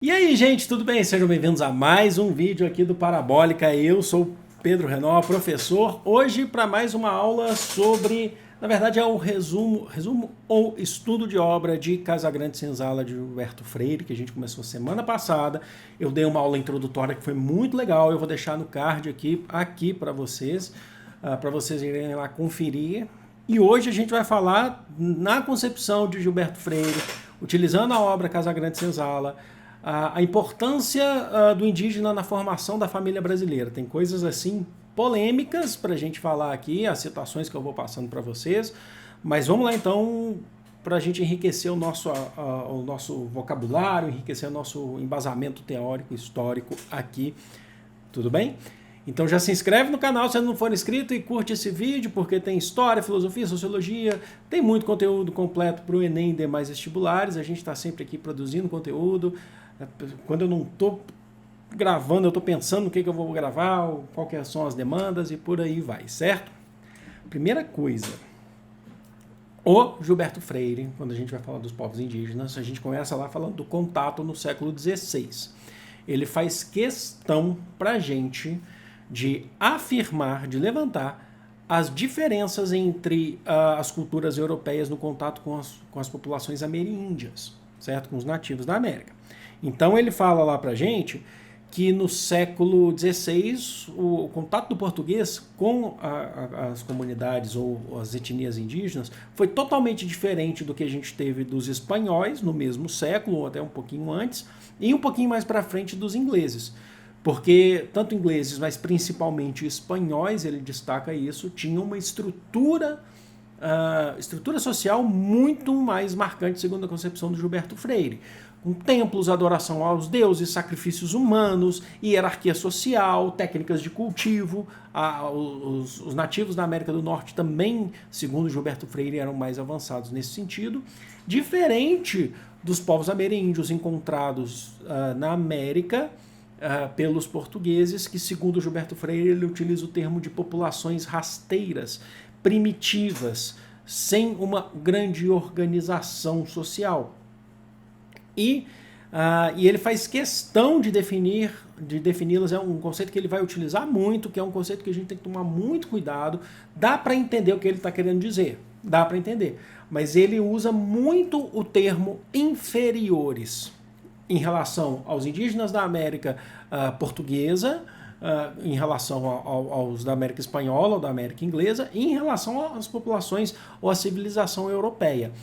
E aí, gente, tudo bem? Sejam bem-vindos a mais um vídeo aqui do Parabólica. Eu sou Pedro Renó, professor. Hoje para mais uma aula sobre, na verdade é o resumo ou estudo de obra de Casagrande Senzala de Gilberto Freire, que a gente começou semana passada. Eu dei uma aula introdutória que foi muito legal. Eu vou deixar no card aqui para vocês irem lá conferir. E hoje a gente vai falar na concepção de Gilberto Freire, utilizando a obra Casagrande Senzala, a importância do indígena na formação da família brasileira. Tem coisas assim polêmicas para a gente falar aqui, as citações que eu vou passando para vocês, mas vamos lá então para a gente enriquecer o nosso vocabulário, enriquecer o nosso embasamento teórico, histórico aqui, tudo bem? Então já se inscreve no canal se não for inscrito e curte esse vídeo, porque tem história, filosofia, sociologia, tem muito conteúdo completo para o Enem e demais vestibulares. A gente está sempre aqui produzindo conteúdo. Quando eu não estou gravando, eu estou pensando no que eu vou gravar, quais são as demandas e por aí vai, certo? Primeira coisa, o Gilberto Freire, quando a gente vai falar dos povos indígenas, a gente começa lá falando do contato no século XVI. Ele faz questão para a gente de afirmar, de levantar as diferenças entre as culturas europeias no contato com as populações ameríndias, certo? Com os nativos da América. Então ele fala lá pra gente que no século XVI o contato do português com as comunidades ou as etnias indígenas foi totalmente diferente do que a gente teve dos espanhóis no mesmo século, ou até um pouquinho antes, e um pouquinho mais para frente dos ingleses. Porque tanto ingleses, mas principalmente espanhóis, ele destaca isso, tinham uma estrutura social muito mais marcante, segundo a concepção do Gilberto Freire. Com templos, adoração aos deuses, sacrifícios humanos, hierarquia social, técnicas de cultivo. Os nativos da América do Norte também, segundo Gilberto Freire, eram mais avançados nesse sentido. Diferente dos povos ameríndios encontrados na América pelos portugueses, que segundo Gilberto Freire ele utiliza o termo de populações rasteiras, primitivas, sem uma grande organização social. E ele faz questão de defini-las, é um conceito que ele vai utilizar muito, que é um conceito que a gente tem que tomar muito cuidado. Dá para entender o que ele está querendo dizer, dá para entender, mas ele usa muito o termo inferiores em relação aos indígenas da América portuguesa, em relação aos da América Espanhola ou da América Inglesa, e em relação às populações ou à civilização europeia.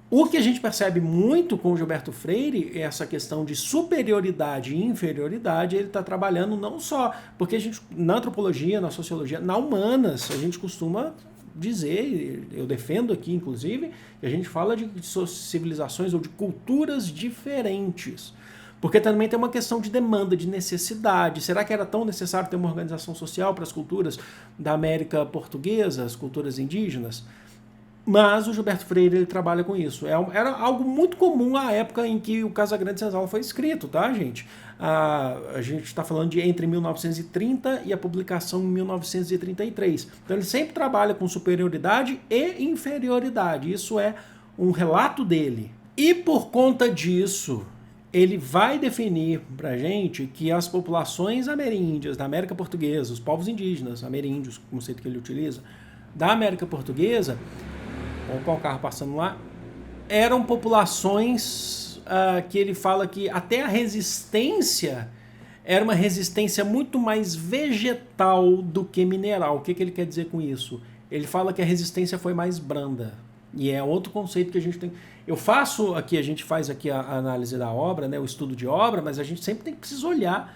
O que a gente percebe muito com o Gilberto Freire é essa questão de superioridade e inferioridade. Ele está trabalhando não só, porque a gente, na antropologia, na sociologia, na humanas, a gente costuma dizer, eu defendo aqui inclusive, que a gente fala de civilizações ou de culturas diferentes. Porque também tem uma questão de demanda, de necessidade. Será que era tão necessário ter uma organização social para as culturas da América portuguesa, as culturas indígenas? Mas o Gilberto Freire ele trabalha com isso. Era algo muito comum à época em que o Casagrande Senzala foi escrito, tá, gente? A gente está falando de entre 1930 e a publicação em 1933. Então ele sempre trabalha com superioridade e inferioridade. Isso é um relato dele. E por conta disso, ele vai definir pra gente que as populações ameríndias da América Portuguesa, os povos indígenas ameríndios, o conceito que ele utiliza, da América Portuguesa, opa, o carro passando lá, eram populações que ele fala que até a resistência era uma resistência muito mais vegetal do que mineral. O que ele quer dizer com isso? Ele fala que a resistência foi mais branda. E é outro conceito que a gente tem. A gente faz aqui a análise da obra, né, o estudo de obra, mas a gente sempre tem que precisar olhar,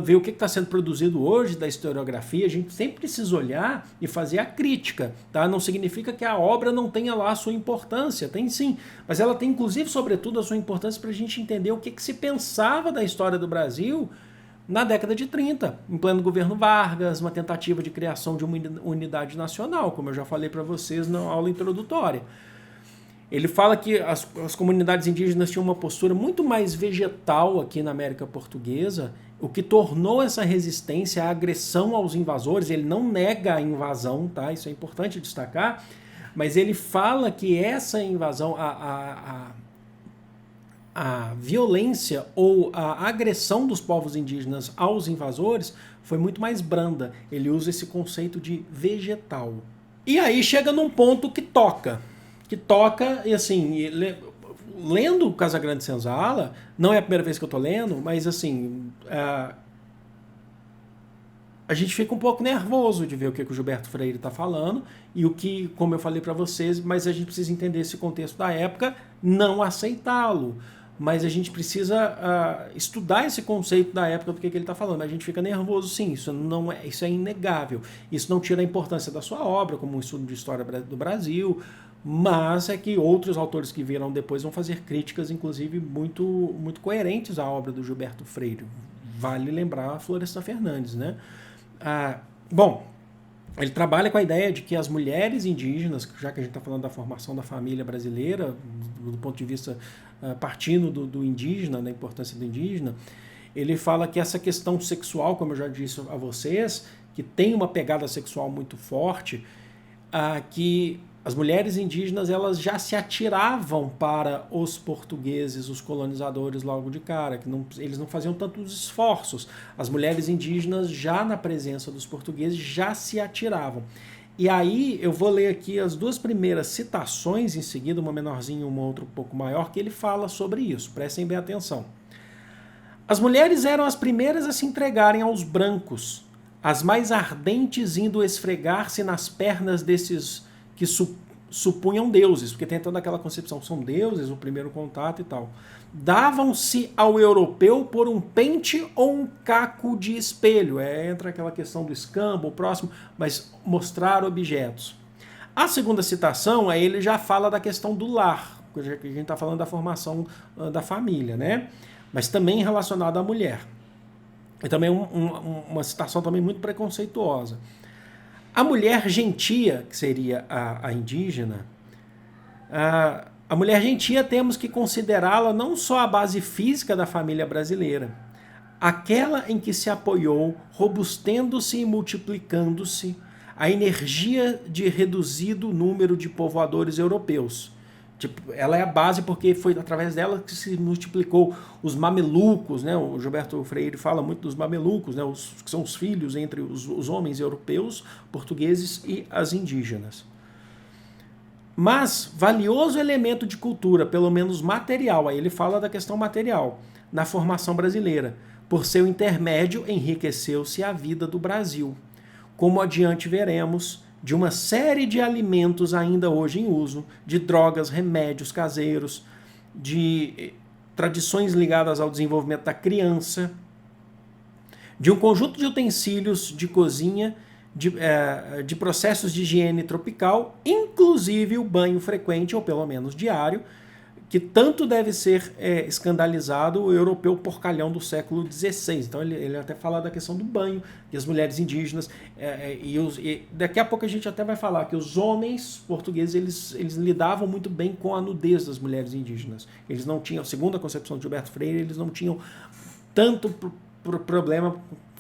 ver o que está sendo produzido hoje da historiografia. A gente sempre precisa olhar e fazer a crítica, tá? Não significa que a obra não tenha lá a sua importância, tem sim, mas ela tem inclusive, sobretudo, a sua importância para a gente entender o que se pensava da história do Brasil na década de 30, em pleno governo Vargas, uma tentativa de criação de uma unidade nacional, como eu já falei para vocês na aula introdutória. Ele fala que as comunidades indígenas tinham uma postura muito mais vegetal aqui na América Portuguesa, o que tornou essa resistência à agressão aos invasores. Ele não nega a invasão, tá? Isso é importante destacar, mas ele fala que essa invasão, a violência ou a agressão dos povos indígenas aos invasores foi muito mais branda. Ele usa esse conceito de vegetal. E aí chega num ponto que toca. E assim, lendo o Casagrande Senzala, não é a primeira vez que eu tô lendo, mas assim, a gente fica um pouco nervoso de ver o que o Gilberto Freire está falando e o que, como eu falei para vocês, mas a gente precisa entender esse contexto da época, não aceitá-lo. Mas a gente precisa estudar esse conceito da época do que ele está falando. A gente fica nervoso, sim, isso é inegável. Isso não tira a importância da sua obra como um estudo de história do Brasil, mas é que outros autores que virão depois vão fazer críticas, inclusive, muito, muito coerentes à obra do Gilberto Freire. Vale lembrar a Florestan Fernandes, né? Bom, ele trabalha com a ideia de que as mulheres indígenas, já que a gente está falando da formação da família brasileira, do ponto de vista partindo do indígena, da importância do indígena, ele fala que essa questão sexual, como eu já disse a vocês, que tem uma pegada sexual muito forte, que as mulheres indígenas elas já se atiravam para os portugueses, os colonizadores logo de cara, que eles não faziam tantos esforços. As mulheres indígenas já na presença dos portugueses já se atiravam. E aí eu vou ler aqui as duas primeiras citações, em seguida uma menorzinha e uma outra um pouco maior, que ele fala sobre isso, prestem bem atenção. As mulheres eram as primeiras a se entregarem aos brancos, as mais ardentes indo esfregar-se nas pernas desses que supunham deuses, porque tem toda aquela concepção, são deuses, o primeiro contato e tal. Davam-se ao europeu por um pente ou um caco de espelho. Entra aquela questão do escambo, o próximo, mas mostrar objetos. A segunda citação, aí ele já fala da questão do lar, porque a gente está falando da formação da família, né? Mas também relacionado à mulher. E também uma citação também muito preconceituosa. A mulher gentia, que seria a indígena, a mulher gentia temos que considerá-la não só a base física da família brasileira, aquela em que se apoiou, robustendo-se e multiplicando-se, a energia de reduzido número de povoadores europeus. Tipo, ela é a base porque foi através dela que se multiplicou os mamelucos, né? O Gilberto Freire fala muito dos mamelucos, né? Que são os filhos entre os homens europeus, portugueses e as indígenas. Mas valioso elemento de cultura, pelo menos material, aí ele fala da questão material, na formação brasileira. Por seu intermédio enriqueceu-se a vida do Brasil. Como adiante veremos, de uma série de alimentos ainda hoje em uso, de drogas, remédios caseiros, de tradições ligadas ao desenvolvimento da criança, de um conjunto de utensílios de cozinha, de processos de higiene tropical, inclusive o banho frequente, ou pelo menos diário, que tanto deve ser escandalizado o europeu porcalhão do século XVI. Então ele até fala da questão do banho, e as mulheres indígenas, e daqui a pouco a gente até vai falar que os homens portugueses eles lidavam muito bem com a nudez das mulheres indígenas. Eles não tinham, segundo a concepção de Gilberto Freire, eles não tinham tanto problema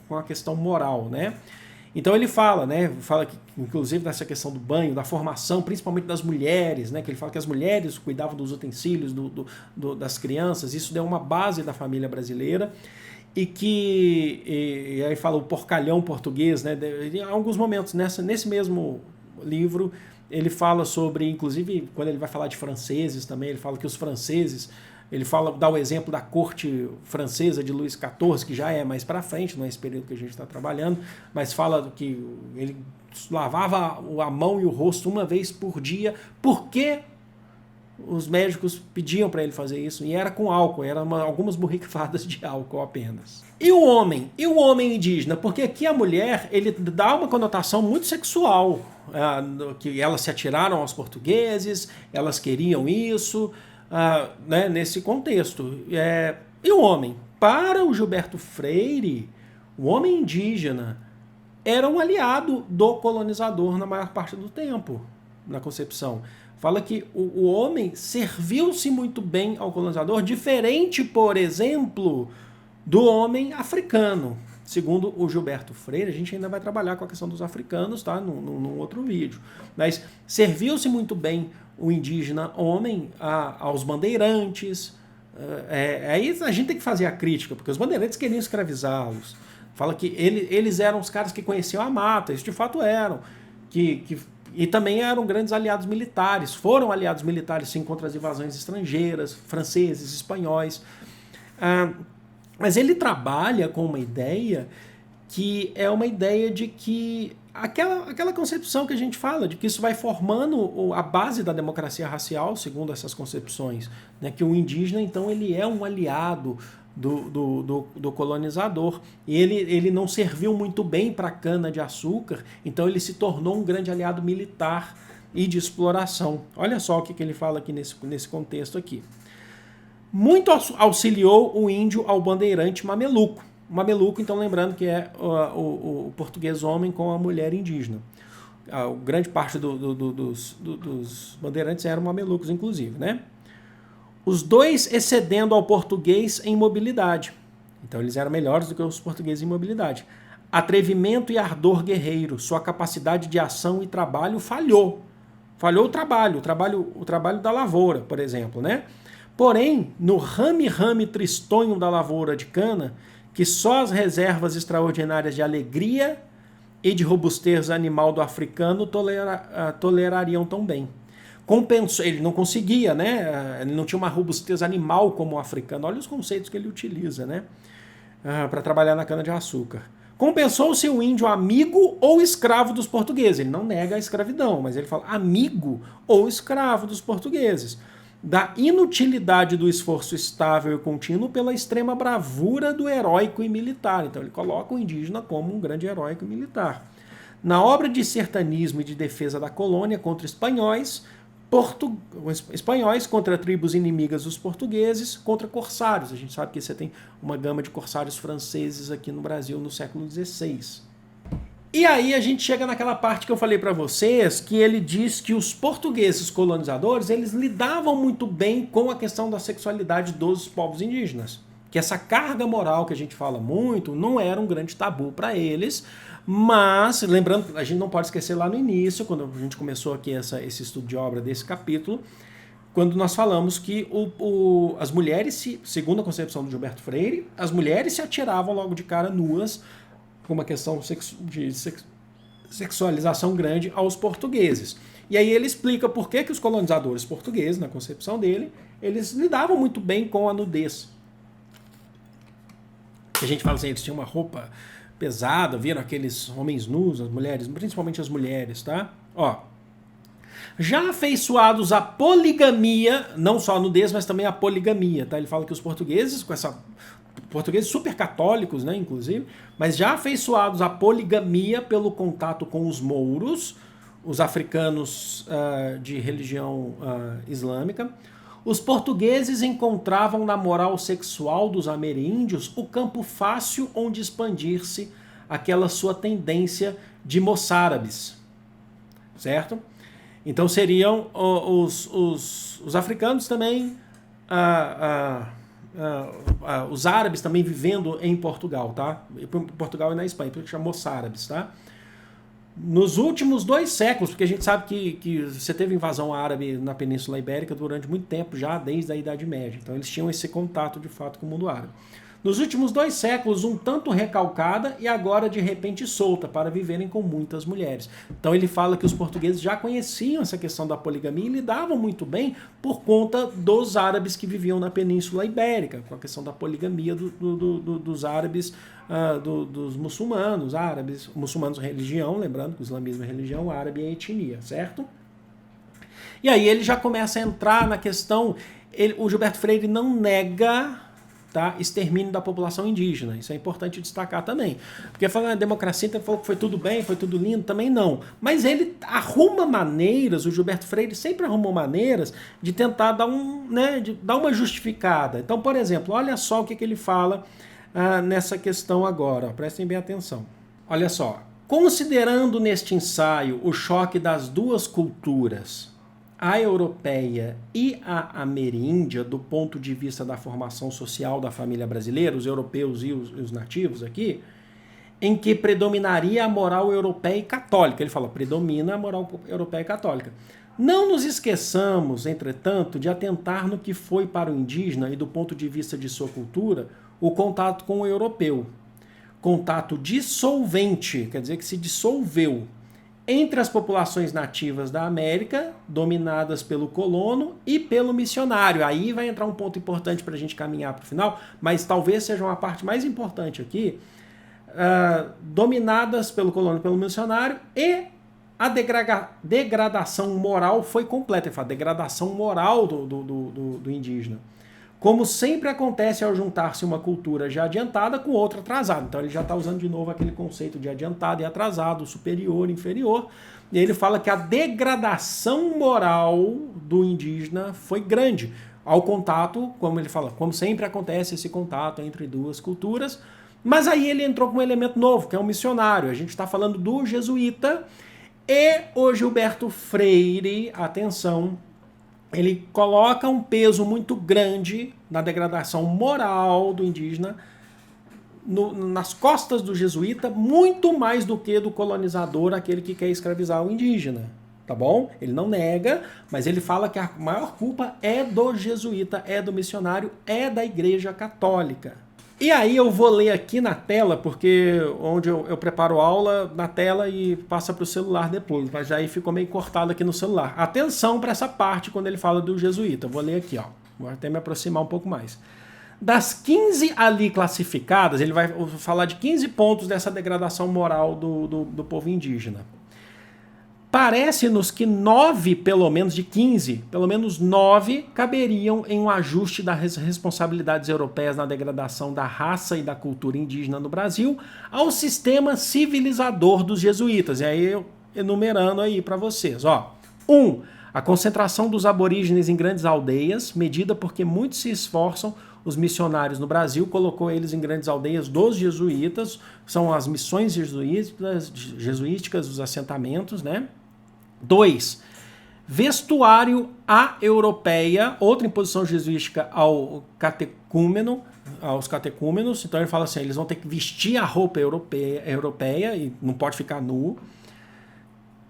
com a questão moral, né? Então ele fala, né? Fala que, inclusive, dessa questão do banho, da formação, principalmente das mulheres, né? Que ele fala que as mulheres cuidavam dos utensílios das crianças, isso deu uma base da família brasileira, e aí fala o porcalhão português, né? Em alguns momentos, nesse mesmo livro, ele fala sobre, inclusive, quando ele vai falar de franceses também, ele fala que os franceses, ele dá o exemplo da corte francesa de Luís XIV, que já é mais para frente, não é esse período que a gente está trabalhando, mas fala que ele lavava a mão e o rosto uma vez por dia, porque os médicos pediam para ele fazer isso, e era com álcool, algumas borrifadas de álcool apenas. E o homem indígena, porque aqui a mulher, ele dá uma conotação muito sexual, que elas se atiraram aos portugueses, elas queriam isso, né, nesse contexto. E o homem? Para o Gilberto Freire, o homem indígena era um aliado do colonizador na maior parte do tempo, na concepção. Fala que o homem serviu-se muito bem ao colonizador, diferente, por exemplo, do homem africano. Segundo o Gilberto Freire, a gente ainda vai trabalhar com a questão dos africanos, tá? Num outro vídeo. Mas serviu-se muito bem o indígena homem aos bandeirantes, Aí a gente tem que fazer a crítica, porque os bandeirantes queriam escravizá-los. Fala que eles eram os caras que conheciam a mata, isso de fato eram. E também eram grandes aliados militares, foram aliados militares sim contra as invasões estrangeiras, franceses, espanhóis. Mas ele trabalha com uma ideia que é uma ideia de que aquela concepção que a gente fala, de que isso vai formando a base da democracia racial, segundo essas concepções, né, que o indígena, então, ele é um aliado do colonizador. E ele não serviu muito bem para a cana-de-açúcar, então ele se tornou um grande aliado militar e de exploração. Olha só o que ele fala aqui nesse contexto aqui. Muito auxiliou o índio ao bandeirante mameluco. Mameluco, então, lembrando que é o português homem com a mulher indígena. A grande parte dos bandeirantes eram mamelucos, inclusive, né? Os dois excedendo ao português em mobilidade. Então, eles eram melhores do que os portugueses em mobilidade. Atrevimento e ardor guerreiro, sua capacidade de ação e trabalho falhou. Falhou o trabalho da lavoura, por exemplo, né? Porém, no rame-rame tristonho da lavoura de cana, que só as reservas extraordinárias de alegria e de robustez animal do africano tolerariam tão bem. Compensou, ele não conseguia, né? Ele não tinha uma robustez animal como o africano. Olha os conceitos que ele utiliza, né? Para trabalhar na cana-de-açúcar. Compensou-se o índio amigo ou escravo dos portugueses. Ele não nega a escravidão, mas ele fala amigo ou escravo dos portugueses. Da inutilidade do esforço estável e contínuo pela extrema bravura do heróico e militar. Então ele coloca o indígena como um grande heróico e militar. Na obra de sertanismo e de defesa da colônia contra espanhóis contra tribos inimigas dos portugueses, contra corsários. A gente sabe que você tem uma gama de corsários franceses aqui no Brasil no século XVI. E aí a gente chega naquela parte que eu falei para vocês, que ele diz que os portugueses colonizadores, eles lidavam muito bem com a questão da sexualidade dos povos indígenas. Que essa carga moral que a gente fala muito não era um grande tabu para eles, mas, lembrando, a gente não pode esquecer lá no início, quando a gente começou aqui esse estudo de obra desse capítulo, quando nós falamos que as mulheres, segundo a concepção do Gilberto Freire, as mulheres se atiravam logo de cara nuas, com uma questão de sexualização grande aos portugueses. E aí ele explica por que os colonizadores portugueses, na concepção dele, eles lidavam muito bem com a nudez. A gente fala assim, eles tinham uma roupa pesada, viram aqueles homens nus, as mulheres, principalmente as mulheres, tá? Ó, já afeiçoados à poligamia, não só a nudez, mas também a poligamia, tá? Ele fala que os portugueses, portugueses super católicos, né, inclusive, mas já afeiçoados à poligamia pelo contato com os mouros, os africanos de religião islâmica, os portugueses encontravam na moral sexual dos ameríndios o campo fácil onde expandir-se aquela sua tendência de moçárabes, certo? Então seriam os africanos também, os árabes também vivendo em Portugal, tá? Portugal e na Espanha, por isso que chamou moçárabes, tá? Nos últimos 2 séculos, porque a gente sabe que você teve invasão árabe na Península Ibérica durante muito tempo, já desde a Idade Média. Então eles tinham esse contato de fato com o mundo árabe. Nos últimos 2 séculos, um tanto recalcada e agora de repente solta, para viverem com muitas mulheres. Então ele fala que os portugueses já conheciam essa questão da poligamia e lidavam muito bem por conta dos árabes que viviam na Península Ibérica, com a questão da poligamia dos árabes, dos muçulmanos, árabes, muçulmanos religião, lembrando que o islamismo é religião, árabe é etnia, certo? E aí ele já começa a entrar na questão, o Gilberto Freire não nega, tá, extermínio da população indígena. Isso é importante destacar também. Porque falando na democracia, ele falou que foi tudo bem, foi tudo lindo, também não. Mas ele arruma maneiras, o Gilberto Freire sempre arrumou maneiras de tentar dar uma justificada. Então, por exemplo, olha só o que ele fala nessa questão agora. Prestem bem atenção. Olha só. Considerando neste ensaio o choque das duas culturas, a europeia e a ameríndia, do ponto de vista da formação social da família brasileira, os europeus e os nativos aqui, em que predominaria a moral europeia e católica. Ele fala, predomina a moral europeia e católica. Não nos esqueçamos, entretanto, de atentar no que foi para o indígena e do ponto de vista de sua cultura, o contato com o europeu. Contato dissolvente, quer dizer que se dissolveu entre as populações nativas da América, dominadas pelo colono e pelo missionário. Aí vai entrar um ponto importante para a gente caminhar para o final, mas talvez seja uma parte mais importante aqui, dominadas pelo colono e pelo missionário, e a degradação moral foi completa. Ele fala, degradação moral do indígena. Como sempre acontece ao juntar-se uma cultura já adiantada com outra atrasada. Então ele já está usando de novo aquele conceito de adiantado e atrasado, superior, inferior. E ele fala que a degradação moral do indígena foi grande ao contato, como ele fala, como sempre acontece esse contato entre duas culturas. Mas aí ele entrou com um elemento novo, que é o missionário. A gente está falando do jesuíta e o Gilberto Freire, atenção, ele coloca um peso muito grande na degradação moral do indígena nas costas do jesuíta, muito mais do que do colonizador, aquele que quer escravizar o indígena. Tá bom? Ele não nega, mas ele fala que a maior culpa é do jesuíta, é do missionário, é da Igreja Católica. E aí eu vou ler aqui na tela, porque onde eu preparo aula na tela e passa para o celular depois, mas aí ficou meio cortado aqui no celular. Atenção para essa parte quando ele fala do jesuíta. Eu vou ler aqui, ó. Vou até me aproximar um pouco mais. Das 15 ali classificadas, ele vai falar de 15 pontos dessa degradação moral do povo indígena. Parece-nos que 9, pelo menos de 15, pelo menos 9 caberiam em um ajuste das responsabilidades europeias na degradação da raça e da cultura indígena no Brasil ao sistema civilizador dos jesuítas. E aí eu enumerando aí para vocês. 1. A concentração dos aborígenes em grandes aldeias, medida porque muitos se esforçam. Os missionários no Brasil colocou eles em grandes aldeias dos jesuítas, são as missões jesuíticas, os assentamentos, né? 2. Vestuário à europeia, outra imposição jesuítica aos catecúmenos. Então ele fala assim, eles vão ter que vestir a roupa europeia e não pode ficar nu.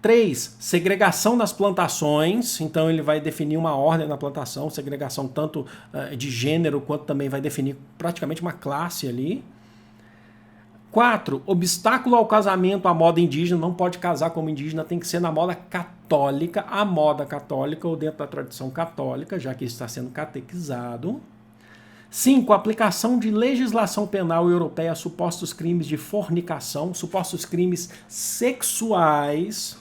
3. Segregação nas plantações. Então ele vai definir uma ordem na plantação, segregação tanto de gênero quanto também vai definir praticamente uma classe ali. 4. Obstáculo ao casamento à moda indígena. Não pode casar como indígena, tem que ser na moda católica, a moda católica ou dentro da tradição católica, já que está sendo catequizado. 5. Aplicação de legislação penal europeia a supostos crimes de fornicação, supostos crimes sexuais.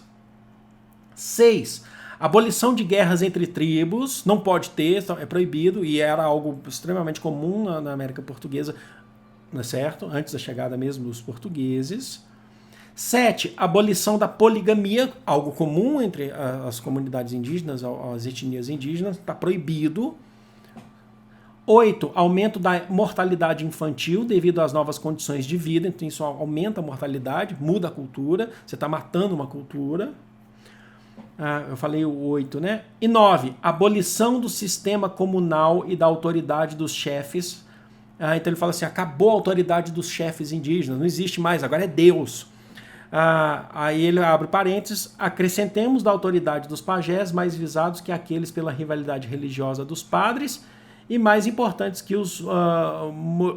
6. Abolição de guerras entre tribos. Não pode ter, é proibido, e era algo extremamente comum na América Portuguesa, não é certo? Antes da chegada mesmo dos portugueses. 7. Abolição da poligamia, algo comum entre as comunidades indígenas, as etnias indígenas, está proibido. 8. Aumento da mortalidade infantil devido às novas condições de vida, então isso aumenta a mortalidade, muda a cultura, você está matando uma cultura. Eu falei o 8, né? E 9. Abolição do sistema comunal e da autoridade dos chefes. Então ele fala assim, acabou a autoridade dos chefes indígenas, não existe mais, agora é Deus. Aí ele abre parênteses, acrescentemos da autoridade dos pajés mais visados que aqueles pela rivalidade religiosa dos padres e mais importantes que os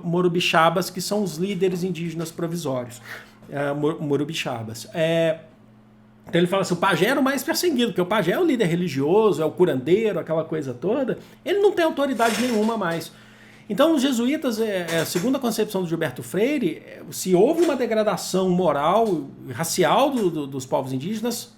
morubixabas, que são os líderes indígenas provisórios. Morubixabas. Então ele fala assim, o pajé era o mais perseguido, porque o pajé é o líder religioso, é o curandeiro, aquela coisa toda, ele não tem autoridade nenhuma mais. Então os jesuítas, segundo a concepção do Gilberto Freire, se houve uma degradação moral e racial dos povos indígenas,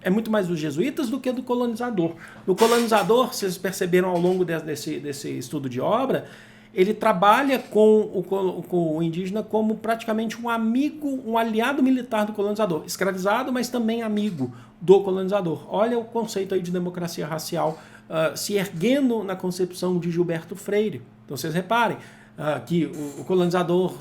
é muito mais dos jesuítas do que do colonizador. O colonizador, vocês perceberam ao longo desse estudo de obra, ele trabalha com o indígena como praticamente um amigo, um aliado militar do colonizador, escravizado, mas também amigo do colonizador. Olha o conceito aí de democracia racial se erguendo na concepção de Gilberto Freire. Então vocês reparem que o colonizador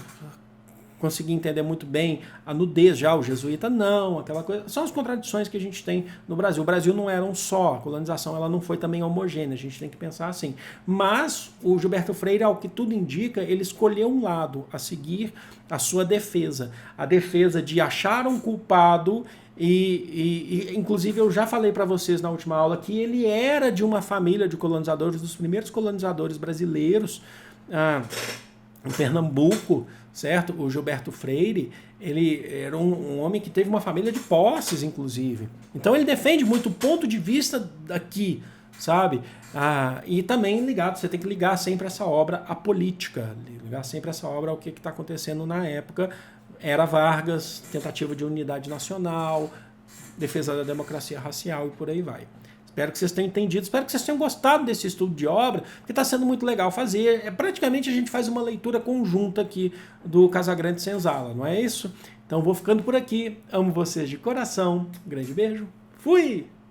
conseguia entender muito bem a nudez, já o jesuíta não, aquela coisa. São as contradições que a gente tem no Brasil. O Brasil não era um só, a colonização ela não foi também homogênea, a gente tem que pensar assim. Mas o Gilberto Freire, ao que tudo indica, ele escolheu um lado a seguir a sua defesa. A defesa de achar um culpado Inclusive eu já falei para vocês na última aula que ele era de uma família de colonizadores, dos primeiros colonizadores brasileiros em Pernambuco, certo? O Gilberto Freire, ele era um homem que teve uma família de posses, inclusive. Então ele defende muito o ponto de vista daqui, sabe? E também ligado, você tem que ligar sempre essa obra à política, ligar sempre essa obra ao que está acontecendo na época. Era Vargas, tentativa de unidade nacional, defesa da democracia racial e por aí vai. Espero que vocês tenham entendido, espero que vocês tenham gostado desse estudo de obra, porque está sendo muito legal fazer. Praticamente a gente faz uma leitura conjunta aqui do Casagrande Senzala, não é isso? Então vou ficando por aqui, amo vocês de coração, um grande beijo, fui!